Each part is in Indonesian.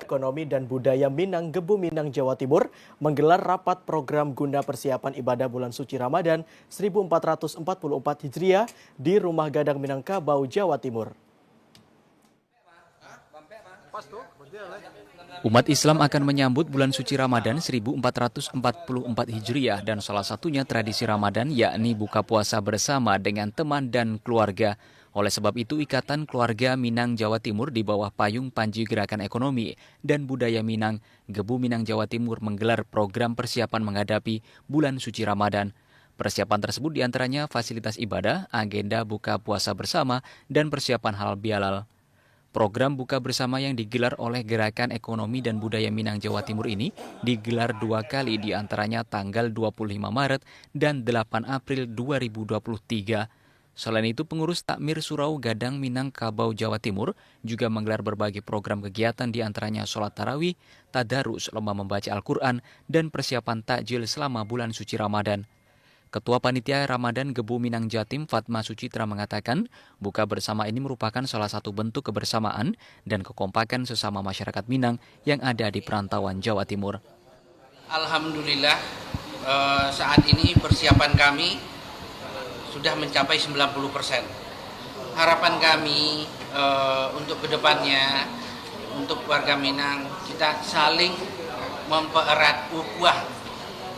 Ekonomi dan Budaya Minang Gebu Minang Jawa Timur menggelar rapat program guna persiapan ibadah bulan suci Ramadan 1444 Hijriah di Rumah Gadang Minangkabau, Jawa Timur. Umat Islam akan menyambut bulan suci Ramadan 1444 Hijriah dan salah satunya tradisi Ramadan yakni buka puasa bersama dengan teman dan keluarga. Oleh sebab itu, Ikatan Keluarga Minang Jawa Timur di bawah payung Panji Gerakan Ekonomi dan Budaya Minang, Gebu Minang Jawa Timur menggelar program persiapan menghadapi bulan suci Ramadan. Persiapan tersebut diantaranya fasilitas ibadah, agenda buka puasa bersama, dan persiapan halal bihalal. Program buka bersama yang digelar oleh Gerakan Ekonomi dan Budaya Minang Jawa Timur ini digelar 2 kali, diantaranya tanggal 25 Maret dan 8 April 2023. Selain itu, pengurus Takmir Surau Gadang Minangkabau Jawa Timur juga menggelar berbagai program kegiatan diantaranya sholat tarawih, tadarus, lomba membaca Al-Quran, dan persiapan takjil selama bulan suci Ramadan. Ketua Panitia Ramadan Gebu Minang Jatim Fatma Sucitra mengatakan, buka bersama ini merupakan salah satu bentuk kebersamaan dan kekompakan sesama masyarakat Minang yang ada di perantauan Jawa Timur. Alhamdulillah, saat ini persiapan kami sudah mencapai 90%. Harapan kami untuk kedepannya, untuk warga Minang, kita saling mempererat ukhuwah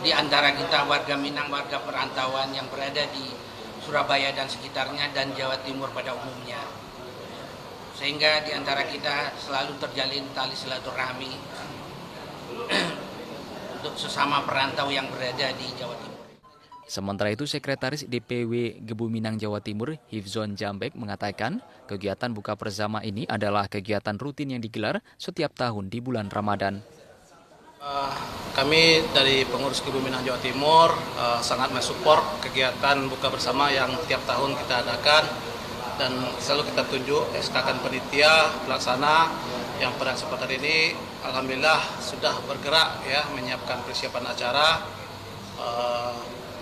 di antara kita warga Minang, warga perantauan yang berada di Surabaya dan sekitarnya dan Jawa Timur pada umumnya. Sehingga di antara kita selalu terjalin tali silaturahmi untuk sesama perantau yang berada di Jawa Timur. Sementara itu, Sekretaris DPW Gebu Minang Jawa Timur, Hifzon Jambek, mengatakan kegiatan buka bersama ini adalah kegiatan rutin yang digelar setiap tahun di bulan Ramadan. Kami dari pengurus Gebu Minang Jawa Timur sangat mensupport kegiatan buka bersama yang tiap tahun kita adakan dan selalu kita tunjuk SK-kan panitia pelaksana yang pada kesempatan ini alhamdulillah sudah bergerak ya menyiapkan persiapan acara.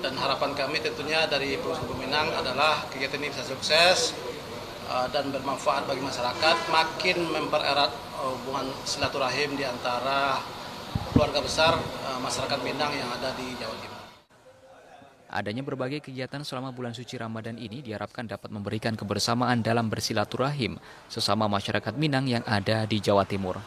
Dan harapan kami tentunya dari pengurus Gebu Minang adalah kegiatan ini bisa sukses dan bermanfaat bagi masyarakat, makin mempererat hubungan silaturahim di antara keluarga besar masyarakat Minang yang ada di Jawa Timur. Adanya berbagai kegiatan selama bulan suci Ramadan ini diharapkan dapat memberikan kebersamaan dalam bersilaturahim sesama masyarakat Minang yang ada di Jawa Timur.